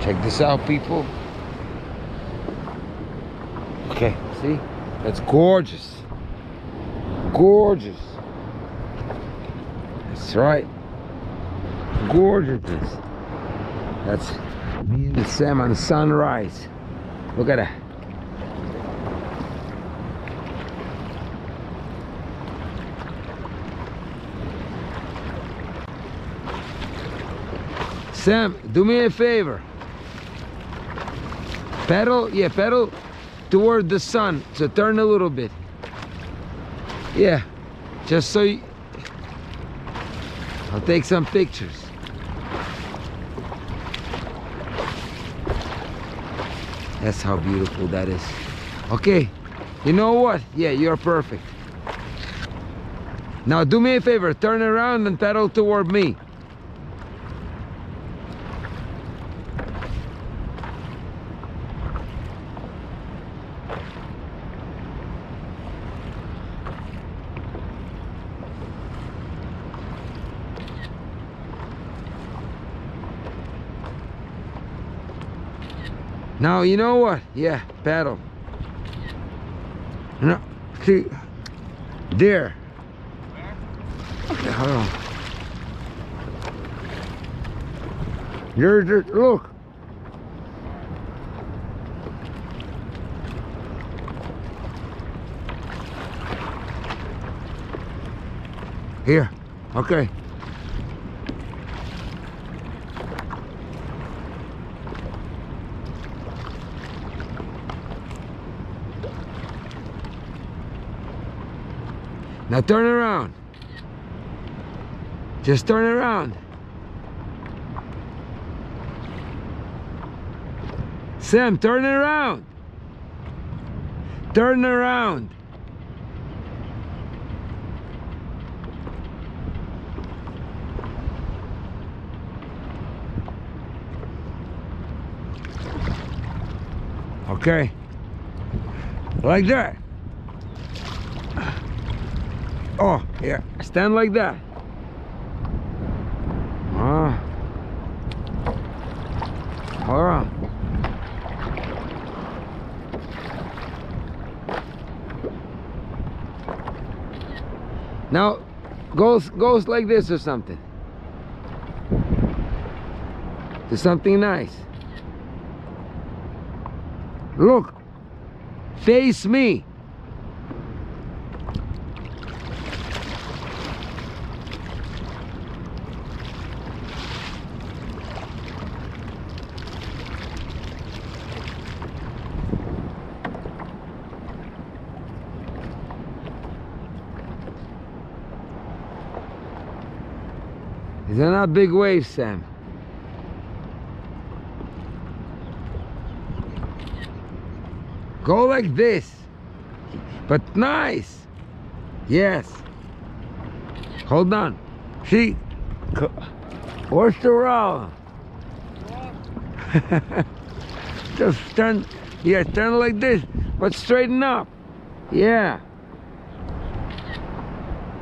Check this out, people. Okay, see? That's gorgeous. Gorgeous. That's right. Gorgeousness. That's me and Sam on the sunrise. Look at that. Sam, do me a favor. Pedal, yeah, pedal toward the sun. So turn a little bit. Yeah, just so you... I'll take some pictures. That's how beautiful that is. Okay, you know what? Yeah, you're perfect. Now do me a favor, turn around and pedal toward me. Now, you know what? Yeah, paddle. No, see, there. Where? Okay, hold on. There's, look. Here, okay. Now turn around. Just turn around. Sam, turn around. Turn around. Okay. Like that. Oh, yeah, stand like that. Hold on. Now, goes like this or something. Do something nice. Look, face me. These are not big waves, Sam. Go like this, but nice. Yes. Hold on. See? What's the wrong? Just turn. Yeah, turn like this, but straighten up. Yeah.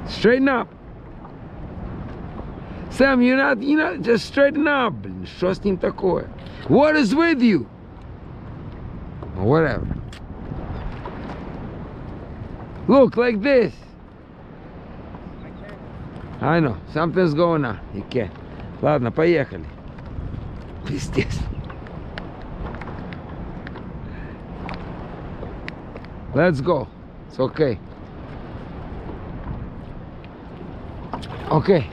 Straighten up. Sam, you're not, just straighten up. Что с ним такое? What is with you? Or whatever. Look, like this. I know, something's going on. You can't. Ладно, поехали. Пиздец. Let's go. It's okay. Okay.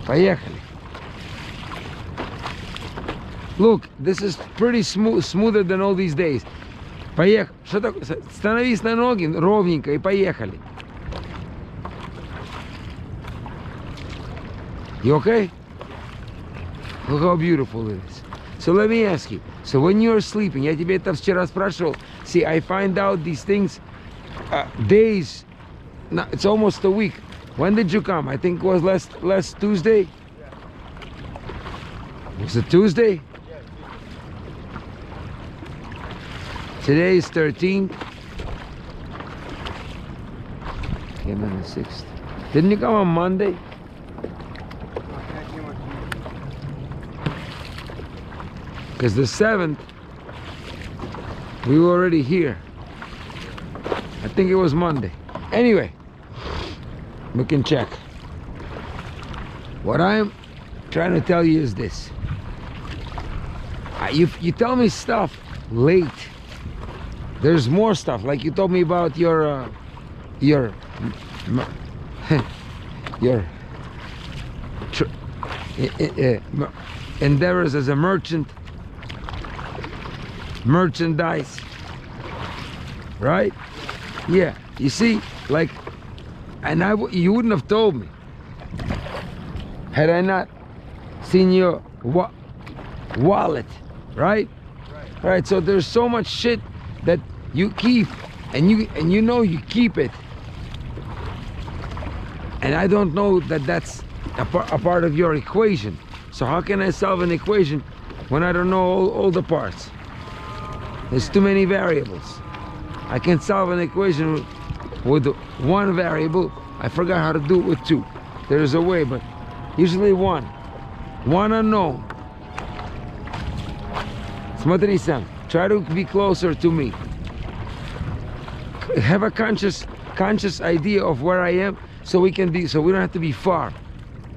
Поехали. Look, this is pretty smoother than all these days. Поехали. Что такое? Становись на ноги ровненько и поехали. You okay? Look how beautiful it is. So let me ask you. So when you're sleeping, я тебе это вчера спрашивал. See, I find out these things days. No, it's almost a week. When did you come? I think it was last Tuesday. Was it Tuesday? Today is 13th. Came on the 6th. Didn't you come on Monday? Because the 7th, we were already here. I think it was Monday. Anyway, we can check. What I'm trying to tell you is this. You tell me stuff late. There's more stuff, like you told me about your endeavors as a merchandise, right? Yeah, you see, like, and you wouldn't have told me had I not seen your wallet, right? Right. So there's so much shit that you keep, and you know you keep it, and I don't know that that's a part of your equation. So how can I solve an equation when I don't know all the parts? There's too many variables. I can solve an equation with one variable. I forgot how to do it with two. There's a way, but usually one unknown. Смотри сам. Try to be closer to me. Have a conscious idea of where I am, so we don't have to be far,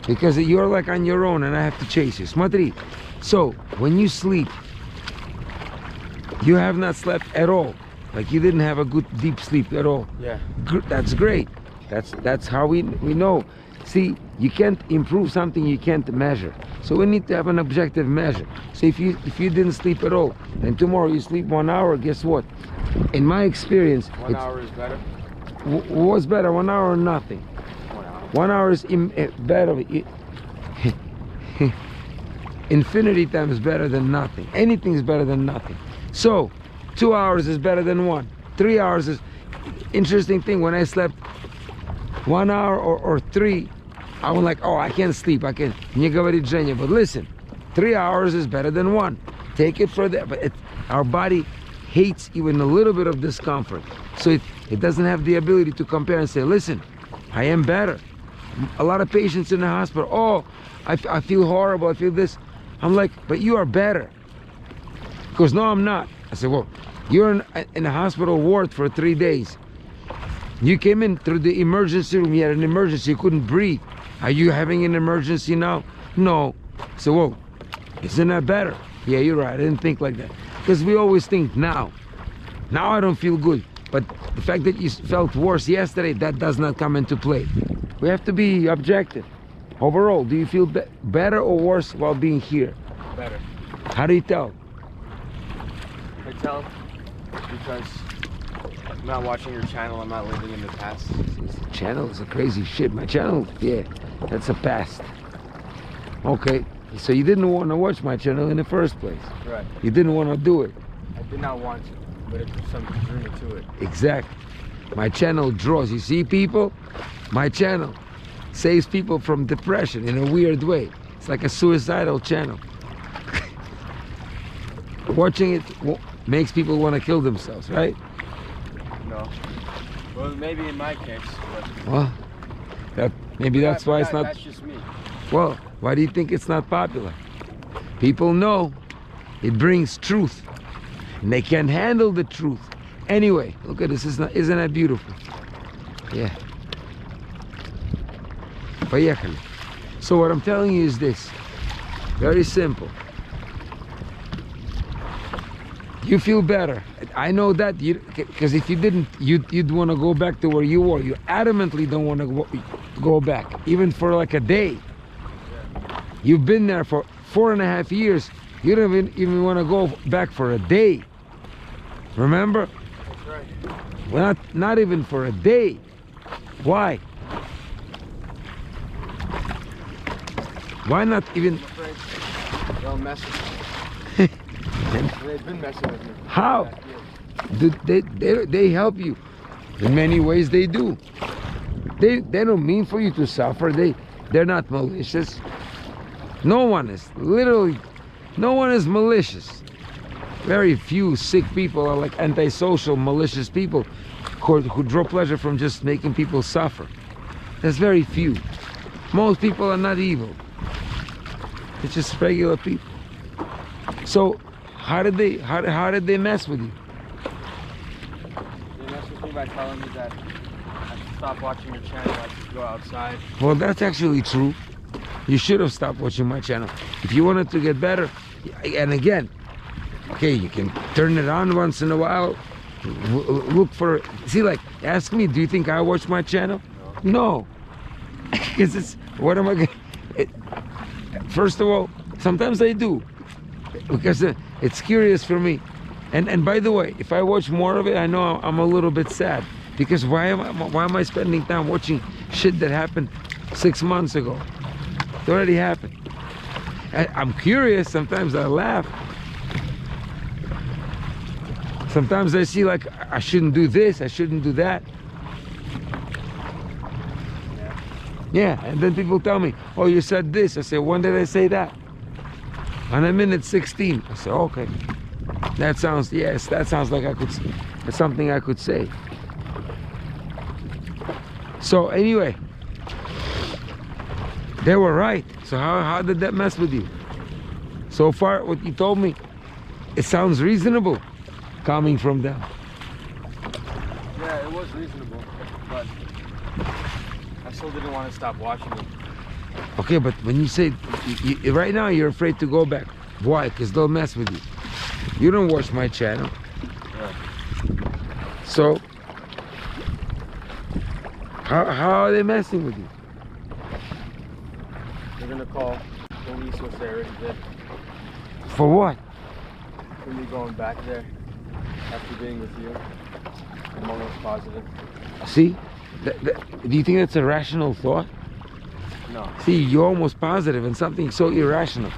because you're like on your own and I have to chase you. Смотри. So when you sleep, you have not slept at all. Like you didn't have a good deep sleep at all. Yeah. That's great. That's how we know. See, you can't improve something you can't measure. So we need to have an objective measure. So if you didn't sleep at all, and tomorrow you sleep 1 hour, guess what? In my experience, 1 hour is better. What's better, 1 hour or nothing? 1 hour is better. Infinity times better than nothing. Anything is better than nothing. So 2 hours is better than 1. 3 hours is interesting thing. When I slept 1 hour or 3, I was like, oh, I can't sleep. I can't. Не говорит Женя. But listen, 3 hours is better than 1. Take it for that. But our body hates even a little bit of discomfort. So it doesn't have the ability to compare and say, listen, I am better. A lot of patients in the hospital, oh, I feel horrible. I feel this. I'm like, but you are better. Because no, I'm not. I said, well, you're in a hospital ward for 3 days. You came in through the emergency room. You had an emergency. You couldn't breathe. Are you having an emergency now? No. So, whoa, isn't that better? Yeah, you're right. I didn't think like that. Because we always think now. Now I don't feel good. But the fact that you felt worse yesterday, that does not come into play. We have to be objective. Overall, do you feel better or worse while being here? Better. How do you tell? I tell because I'm not watching your channel. I'm not living in the past. Channel is a crazy shit. My channel, yeah, that's a past. Okay, so you didn't want to watch my channel in the first place. Right. You didn't want to do it. I did not want to, but it something drew me to it. Exactly. My channel draws. You see, people, my channel saves people from depression in a weird way. It's like a suicidal channel. Watching it makes people want to kill themselves, right? No. Well, maybe in my case. But Well, maybe that's why it's not. That's just me. Well, why do you think it's not popular? People know it brings truth, and they can't handle the truth. Anyway, look at this. Isn't that beautiful? Yeah. Поехали. So what I'm telling you is this. Very simple. You feel better. I know that, because if you didn't, you'd want to go back to where you were. You adamantly don't want to go back, even for like a day. You've been there for 4.5 years. You don't even want to go back for a day. Remember? That's right. Well, not even for a day. Why? Why not even? I'm afraid they'll mess with me. They've been messing with me. How? They help you. In many ways they do. They don't mean for you to suffer. They're not malicious. No one is. Literally, no one is malicious. Very few sick people are like antisocial, malicious people who draw pleasure from just making people suffer. That's very few. Most people are not evil. It's just regular people. So how did they mess with you? They messed with me by telling me that I should stop watching your channel, I should go outside. Well, that's actually true. You should have stopped watching my channel. If you wanted to get better, and again, okay, you can turn it on once in a while. Look for, see, like, ask me, do you think I watch my channel? No. Because it's, what am I going first of all, sometimes I do. Because it's curious for me. And by the way, if I watch more of it, I know I'm a little bit sad. Because why am I spending time watching shit that happened 6 months ago? It already happened. I'm curious, sometimes I laugh. Sometimes I see like, I shouldn't do this, I shouldn't do that. Yeah, and then people tell me, oh, you said this. I say, when did I say that? And I'm in at 16. I say, okay. That sounds, yes, that sounds like it's something I could say. So anyway, they were right. So how did that mess with you? So far, what you told me, it sounds reasonable coming from them. Yeah, it was reasonable, but I still didn't want to stop watching it. Okay, but when you say, right now you're afraid to go back. Why? Because they'll mess with you. You don't watch my channel. Yeah. So, how are they messing with you? They're gonna call police, which they already did. For what? For me going back there after being with you. I'm almost positive. See? Do you think that's a rational thought? No. See, you're almost positive in something so irrational.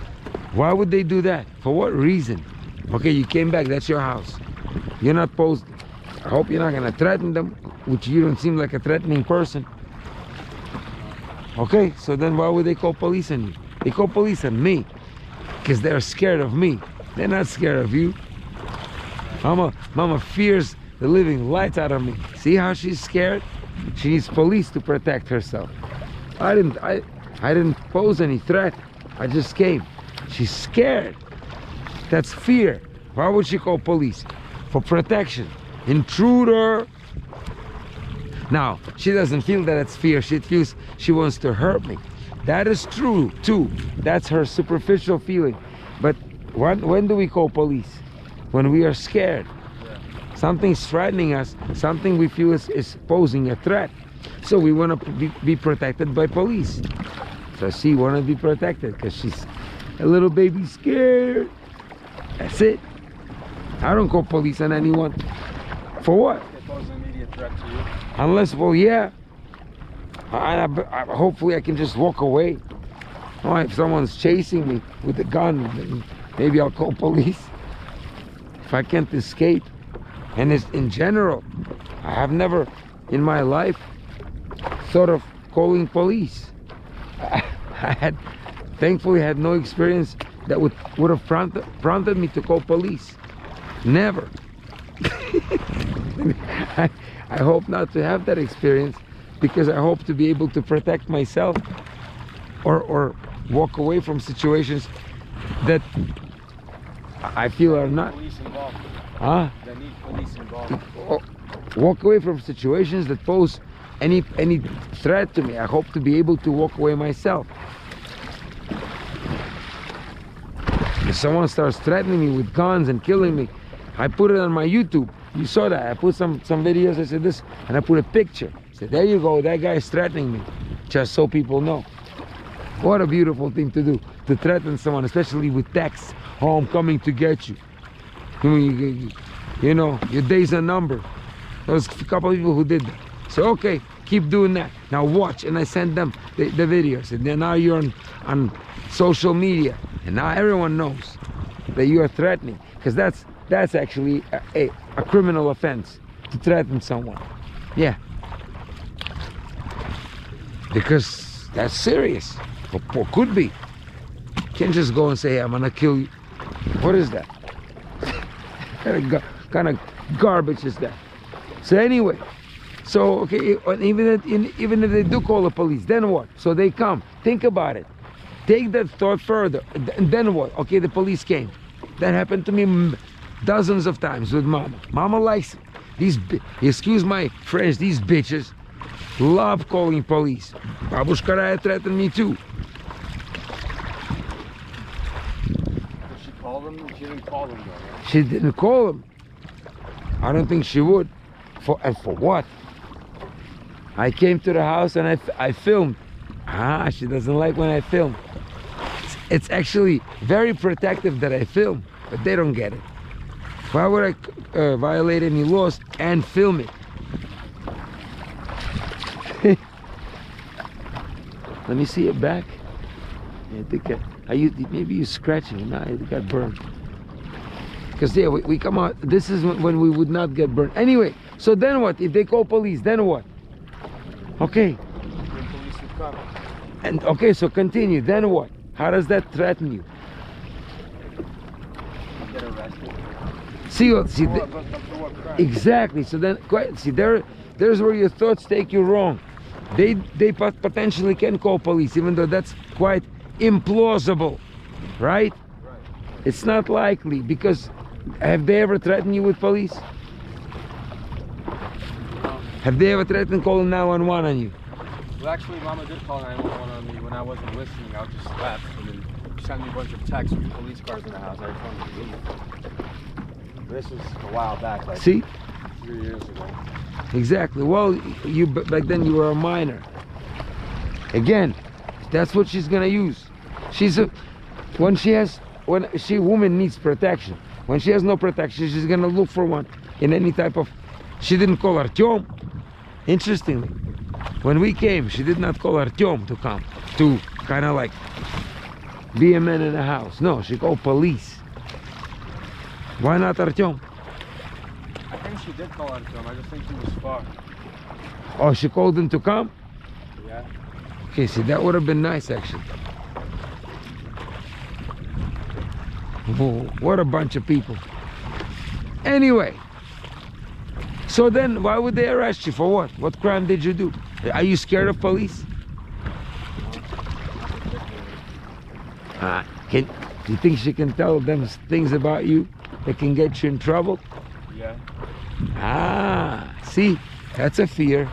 Why would they do that? For what reason? Okay, you came back, that's your house. You're not supposed, I hope you're not gonna threaten them, which you don't seem like a threatening person. Okay, so then why would they call police on you? They call police on me, because they're scared of me. They're not scared of you. Mama fears the living lights out of me. See how she's scared? She needs police to protect herself. I didn't pose any threat. I just came. She's scared. That's fear. Why would she call police? For protection. Intruder. Now, she doesn't feel that it's fear. She feels she wants to hurt me. That is true too. That's her superficial feeling. But when do we call police? When we are scared. Something's threatening us. Something we feel is posing a threat. So we want to be protected by police. So she want to be protected because she's a little baby scared. That's it. I don't call police on anyone. For what? They pose an immediate threat to you. Unless, well, yeah. Hopefully I can just walk away. Oh, if someone's chasing me with a gun, then maybe I'll call police. If I can't escape. And it's, in general, I have never in my life thought of calling police. I thankfully had no experience that would have prompted me to call police. Never. I hope not to have that experience, because I hope to be able to protect myself or walk away from situations that I feel are not. Police involved. Huh? They need police involved. Walk away from situations that pose any threat to me. I hope to be able to walk away myself. If someone starts threatening me with guns and killing me, I put it on my YouTube. You saw that. I put some videos. I said this, and I put a picture. I said, there you go. That guy is threatening me, just so people know. What a beautiful thing to do, to threaten someone, especially with text. Oh, I'm coming to get you. You know, your days are numbered. There was a couple of people who did that. So, okay, keep doing that. Now watch, and I send them the videos. And then now you're on social media, and now everyone knows that you are threatening, because that's actually a criminal offense, to threaten someone. Yeah, because that's serious, or could be. You can't just go and say, hey, I'm gonna kill you. What is that? What kind of garbage is that? So anyway, So, okay, even if they do call the police, then what? So they come. Think about it. Take that thought further. And then what? Okay, the police came. That happened to me dozens of times with Mama. Mama likes these, excuse my French, these bitches love calling police. Babushka Raya threatened me too. Did she call them? She didn't call them though, right? She didn't call them. I don't think she would. And for what? I came to the house and I filmed. She doesn't like when I film. It's actually very protective that I film, but they don't get it. Why would I violate any laws and film it? Let me see it back. Yeah, I think maybe you're scratching it. No, it got burned. Because yeah, we come out. This is when we would not get burned. Anyway, so then what? If they call police, then what? Okay. The police would come. And okay, so continue. Then what? How does that threaten you? Get arrested. See, For what crime? exactly. So then, see, there's where your thoughts take you wrong. They potentially can call police, even though that's quite implausible, right? Right. It's not likely, because have they ever threatened you with police? Have they ever threatened calling 911 on you? Well, actually, Mama did call 911 on me when I wasn't listening. I just left, and then she sent me a bunch of texts with police cars in the house. I just wanted to leave. This was a while back, like See? 3 years ago. Exactly. Well, you back then you were a minor. Again, that's what she's gonna use. When woman needs protection. When she has no protection, she's gonna look for one in any type of. She didn't call Artyom. Interestingly, when we came, she did not call Artyom to come to kind of like be a man in the house. No, she called police. Why not Artyom? I think she did call Artyom. I just think he was far. Oh, she called him to come? Yeah. Okay, see, that would have been nice, actually. Whoa, what a bunch of people. Anyway, so then why would they arrest you? For what? What crime did you do? Are you scared of police? Do you think she can tell them things about you that can get you in trouble? Yeah. See, that's a fear.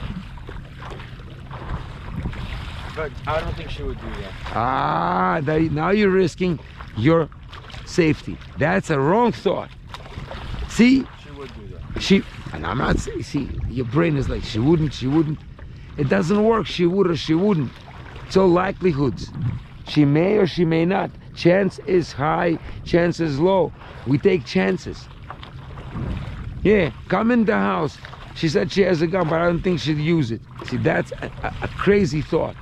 But I don't think she would do that. Now you're risking your safety. That's a wrong thought. See? She would do that. And I'm not saying, see, your brain is like, she wouldn't. It doesn't work, she would or she wouldn't. It's all likelihoods. She may or she may not. Chance is high, chance is low. We take chances. Yeah, come in the house. She said she has a gun, but I don't think she'd use it. See, that's a crazy thought.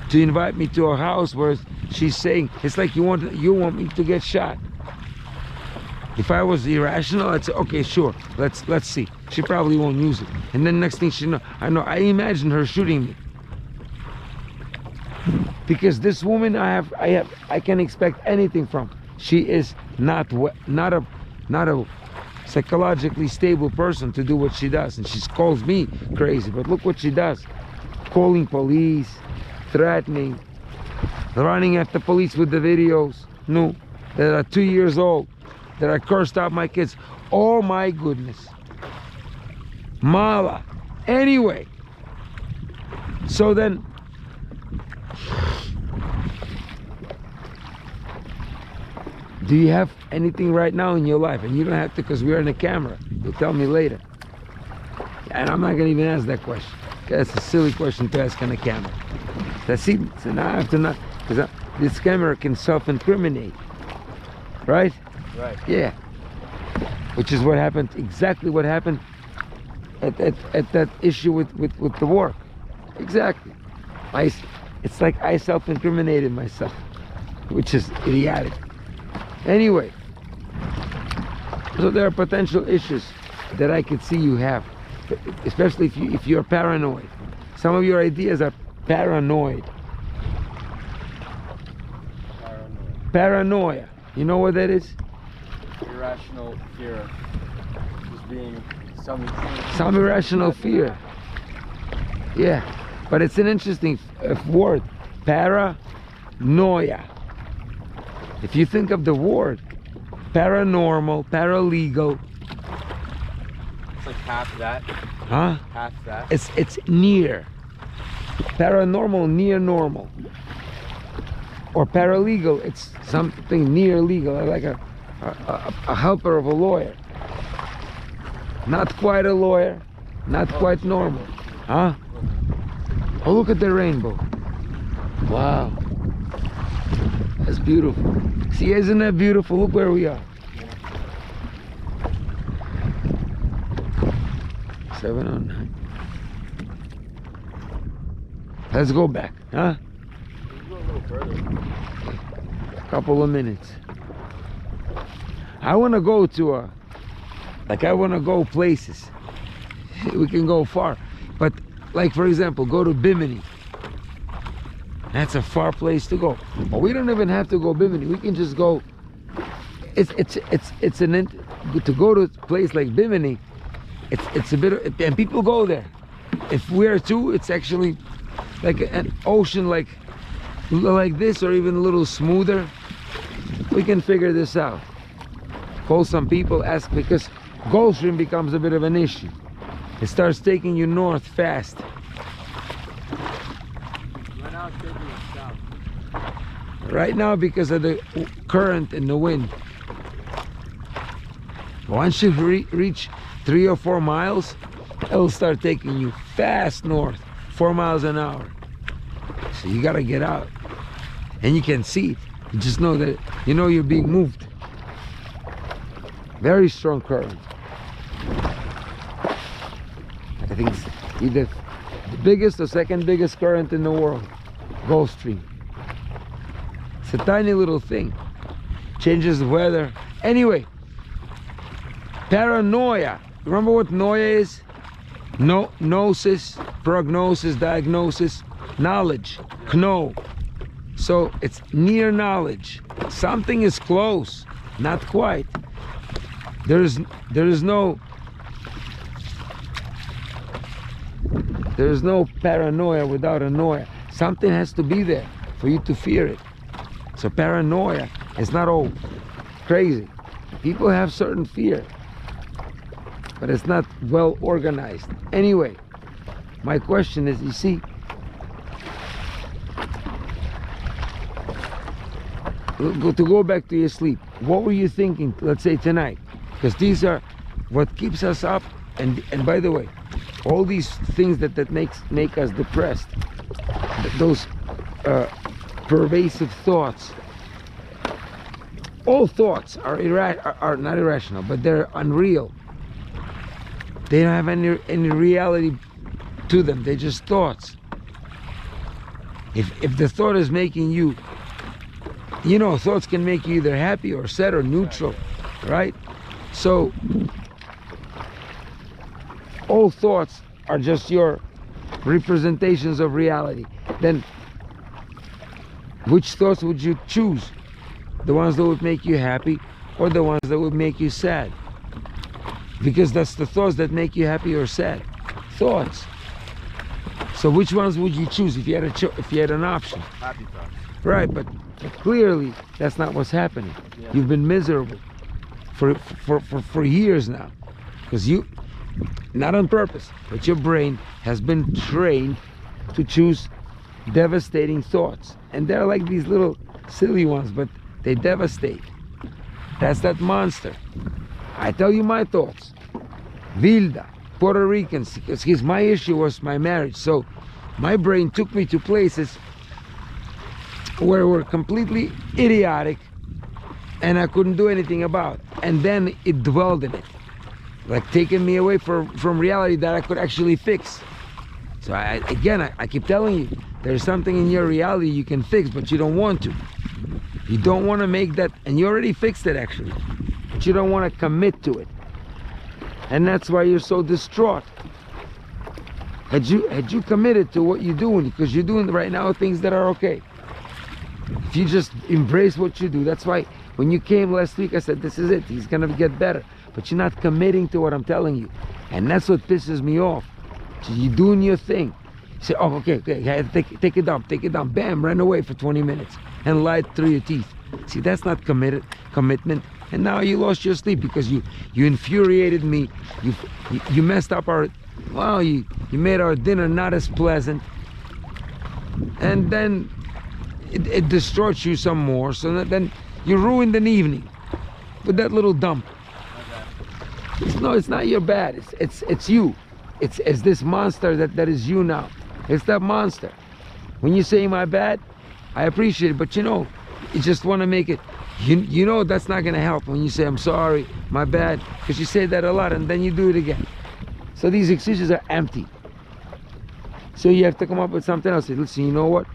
To invite me to her house where she's saying, it's like you want me to get shot. If I was irrational, I'd say, okay, sure, let's see. She probably won't use it. And then next thing I imagine her shooting me. Because this woman I can expect anything from. She is not a psychologically stable person to do what she does, and she calls me crazy, but look what she does. Calling police, threatening, running after police with the videos, no, that are 2 years old, that I cursed out my kids. Oh my goodness. Mala. Anyway, so then do you have anything right now in your life? And you don't have to, because we're in the camera. You'll tell me later. And I'm not gonna even ask that question. That's a silly question to ask on a camera. So now I have to not, because this camera can self-incriminate, right? Right. Yeah. Which is what happened, exactly what happened at that issue with the work. Exactly. It's like I self-incriminated myself, which is idiotic. Anyway, so there are potential issues that I could see you have, especially if you're paranoid. Some of your ideas are paranoid. Paranoia. You know what that is? Irrational fear of just being some irrational fear. Yeah, but it's an interesting word. Paranoia. If you think of the word, paranormal, paralegal. It's like half that. Huh? Half that. It's near. Paranormal, near normal. Or paralegal, it's something near legal, like a helper of a lawyer. Not quite a lawyer, not quite normal. Huh? Oh, look at the rainbow. Wow. That's beautiful. See, isn't that beautiful? Look where we are. 709. Let's go back, huh? Let's go a little further. Couple of minutes. I want to go to I want to go places. We can go far, but like for example, go to Bimini. That's a far place to go. But we don't even have to go Bimini. We can just go. To go to a place like Bimini. It's a bit, and people go there. If we're too, it's actually like an ocean, like this, or even a little smoother. We can figure this out. Call some people, ask, because Gulf Stream becomes a bit of an issue. It starts taking you north fast. Right now it's taking us south. Right now because of the current and the wind. Once you reach 3 or 4 miles, it'll start taking you fast north, 4 miles an hour. So you gotta get out. And you can see it. You just know that, you know you're being moved. Very strong current. I think it's either the biggest or second biggest current in the world. Gulf Stream. It's a tiny little thing. Changes the weather. Anyway, paranoia. Remember what noia is? Gnosis, prognosis, diagnosis, knowledge, know. So it's near knowledge. Something is close, not quite. There is no paranoia without annoia. Something has to be there for you to fear it. So paranoia is not all crazy. People have certain fear, but it's not well organized. Anyway, my question is, you see, to go back to your sleep, what were you thinking, let's say tonight? Because these are what keeps us up. And by the way, all these things that make us depressed, those pervasive thoughts, all thoughts are not irrational, but they're unreal. They don't have any reality to them. They're just thoughts. If the thought is making you, you know, thoughts can make you either happy or sad or neutral, right? So all thoughts are just your representations of reality. Then which thoughts would you choose? The ones that would make you happy or the ones that would make you sad? Because that's the thoughts that make you happy or sad. Thoughts. So which ones would you choose if you had an option? Happy thoughts. Right, but clearly that's not what's happening. Yeah. You've been miserable for years now, because you, not on purpose, but your brain has been trained to choose devastating thoughts, and they're like these little silly ones, but they devastate. That's that monster. I tell you my thoughts. Vilda, Puerto Ricans, because my issue was my marriage, so my brain took me to places where were completely idiotic and I couldn't do anything about. And then it dwelled in it, like taking me away from reality that I could actually fix. So I keep telling you, there's something in your reality you can fix, but you don't want to. You don't want to make that, and you already fixed it actually, but you don't want to commit to it. And that's why you're so distraught. Had you committed to what you're doing, because you're doing right now things that are okay. If you just embrace what you do, that's why when you came last week I said this is it, he's gonna get better, but you're not committing to what I'm telling you, and that's what pisses me off. So you're doing your thing, Say, oh, okay, take it down. Bam, ran away for 20 minutes and lied through your teeth. See, that's not commitment. And now you lost your sleep because you infuriated me. You messed up you made our dinner not as pleasant. And then it destroyed you some more. So then you ruined an evening with that little dump. It's not your bad. It's you. It's this monster that is you now. It's that monster. When you say my bad, I appreciate it, but you just want to make it. You know that's not gonna help when you say I'm sorry, my bad, because you say that a lot and then you do it again. So these excuses are empty. So you have to come up with something else. Say, listen, you know what?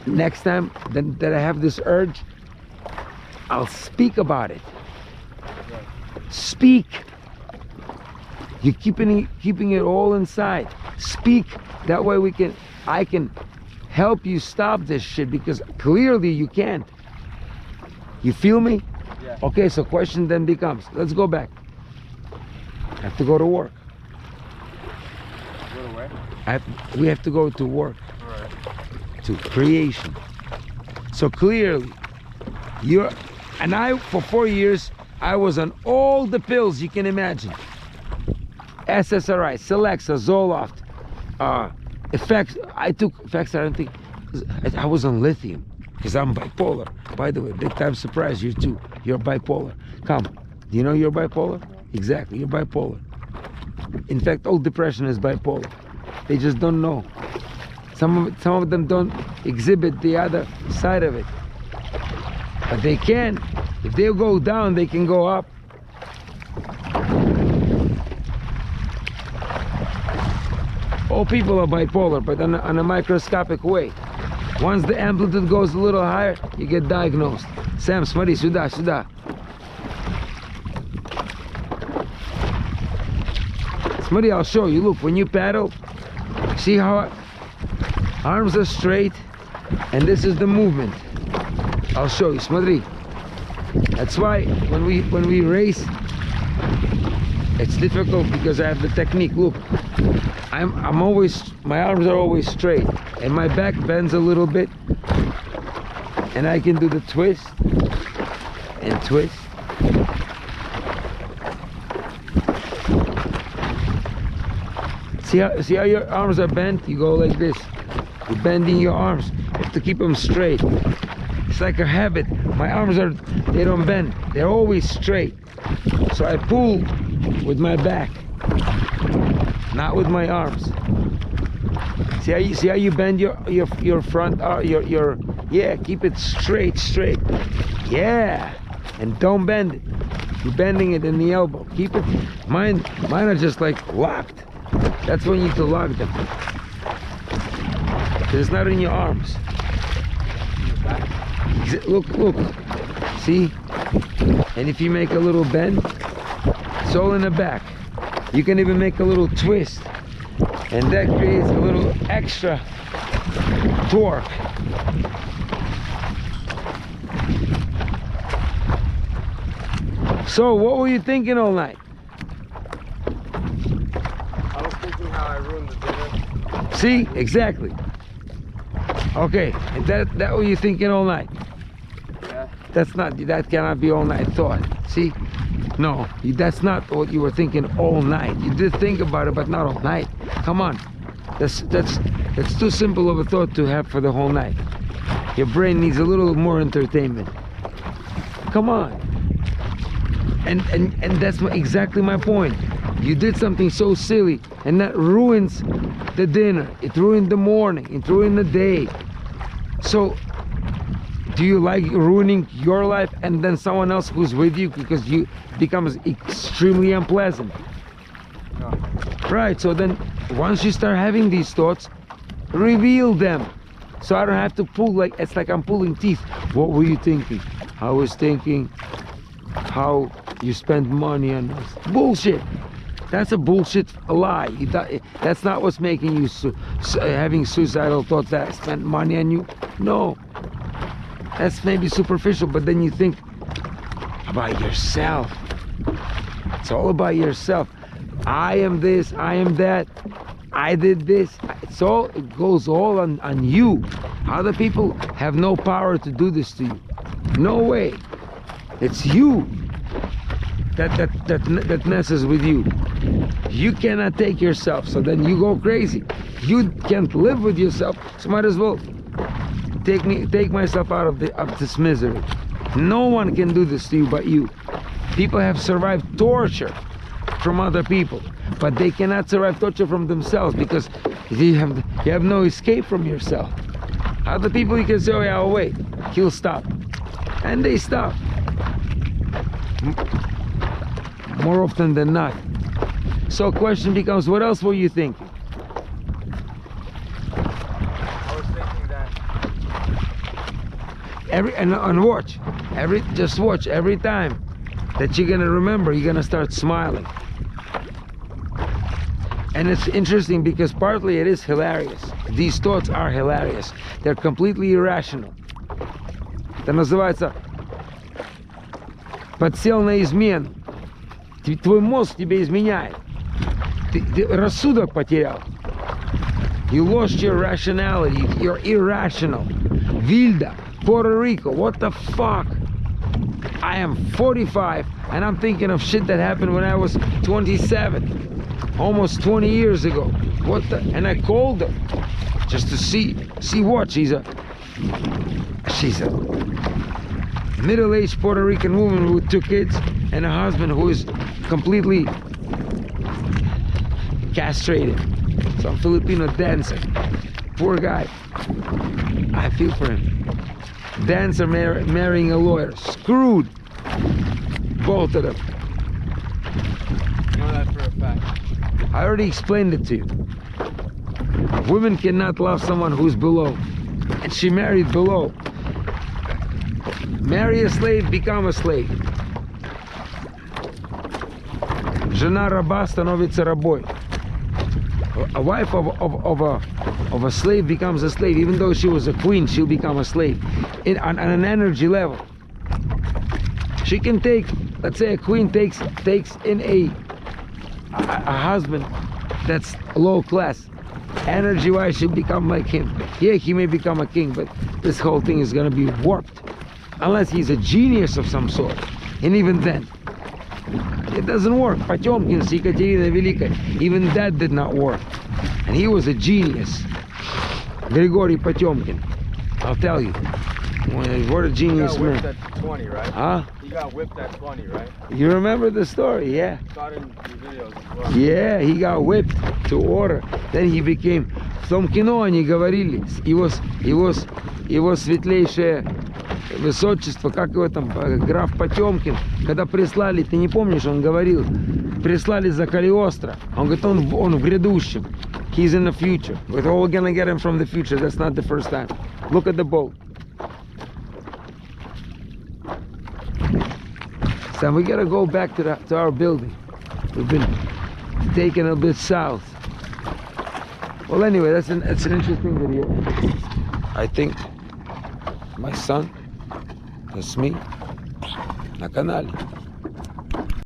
Next time that I have this urge, I'll speak about it. Speak. You're keeping it all inside. Speak. That way I can help you stop this shit, because clearly you can't. You feel me? Yeah. Okay, so question then becomes, let's go back. I have to go to work. Go to where? We have to go to work. All right. To creation. So clearly, for 4 years, I was on all the pills you can imagine. SSRI, Celexa, Zoloft, effects. I took effects. I don't think I was on lithium because I'm bipolar. By the way, big time surprise, you too. You're bipolar. Come, do you know you're bipolar? Exactly, you're bipolar. In fact, all depression is bipolar. They just don't know. Some of them don't exhibit the other side of it, but they can. If they go down, they can go up. All people are bipolar, but on a microscopic way. Once the amplitude goes a little higher, you get diagnosed. Sam, смотри, сюда. Смотри, I'll show you. Look, when you paddle, see how arms are straight, and this is the movement. I'll show you. Смотри. That's why when we race, it's difficult because I have the technique. Look, my arms are always straight, and my back bends a little bit, and I can do the twist and twist. See how your arms are bent? You go like this. You're bending your arms. You have to keep them straight. It's like a habit. My arms they don't bend. They're always straight. So I pull with my back, not with my arms. See how you bend your front yeah, keep it straight. Yeah. And don't bend it. You're bending it in the elbow. Keep it. Mine are just like locked. That's when you need to lock them. Because it's not in your arms. Look. See? And if you make a little bend, it's all in the back. You can even make a little twist, and that creates a little extra torque. So what were you thinking all night? I was thinking how I ruined the dinner. See? Exactly. Okay, and that what you thinking all night? Yeah. That cannot be all night thought. See? No, that's not what you were thinking all night. You did think about it, but not all night. Come on. That's too simple of a thought to have for the whole night. Your brain needs a little more entertainment. Come on. And that's exactly my point. You did something so silly, and that ruins the dinner. It ruined the morning. It ruined the day. So, do you like ruining your life and then someone else who's with you, because you becomes extremely unpleasant? No. Right. So then, once you start having these thoughts, reveal them. So I don't have to pull it's like I'm pulling teeth. What were you thinking? I was thinking how you spend money on this. Bullshit. That's a bullshit lie. That's not what's making you having suicidal thoughts, that I spent money on you. No. That's maybe superficial, but then you think about yourself. It's all about yourself. I am this, I am that, I did this. It goes all on you. Other people have no power to do this to you. No way. It's you that messes with you. You cannot take yourself, so then you go crazy. You can't live with yourself, so might as well take myself out of this misery. No one can do this to you but you. People have survived torture from other people, but they cannot survive torture from themselves because you have no escape from yourself. Other people, you can say, oh yeah, I'll wait, he'll stop, and they stop more often than not. So question becomes, what else were you thinking? I was thinking that just watch every time that you're gonna remember, you're gonna start smiling. And it's interesting because partly it is hilarious. These thoughts are hilarious. They're completely irrational. Это называется подсел на измену. Твой мозг тебя изменяет. Ты рассудок потерял. You lost your rationality. You're irrational. Vilda, Puerto Rico, what the fuck? I am 45 and I'm thinking of shit that happened when I was 27. Almost 20 years ago. And I called her just to see what. She's a middle-aged Puerto Rican woman with 2 kids and a husband who is completely castrated. Some Filipino dancer. Poor guy. I feel for him. Dancer marrying a lawyer. Screwed. Both of them. I know that for a fact. I already explained it to you. Women cannot love someone who's below. And she married below. Marry a slave, become a slave. Жена раба становится рабой. A wife of a slave becomes a slave. Even though she was a queen, she'll become a slave. On an energy level. She can take, let's say a queen takes in a husband that's low class. Energy wise, she'll become like him. Yeah, he may become a king, but this whole thing is gonna be warped. Unless he's a genius of some sort. And even then, it doesn't work. Потемкин с Екатериной Великой, even that did not work. And he was a genius. Grigory Потемкин, I'll tell you. What a genius man. He got whipped at 20, right? Huh? He got whipped at 20, right? You remember the story, yeah? Saw it in your videos as well. Yeah, he got whipped to order. Then he became... В том кино они говорили, его светлейшее высочество, как его там, граф Потемкин, когда прислали, ты не помнишь, он говорил, прислали за Калиостро, он говорит, он в грядущем, he's in the future, we're all gonna get him from the future, that's not the first time. Look at the boat. So we gotta go back to our building. We've been taken a bit south. Well, anyway, it's an interesting video. I think my son, that's me, на канале.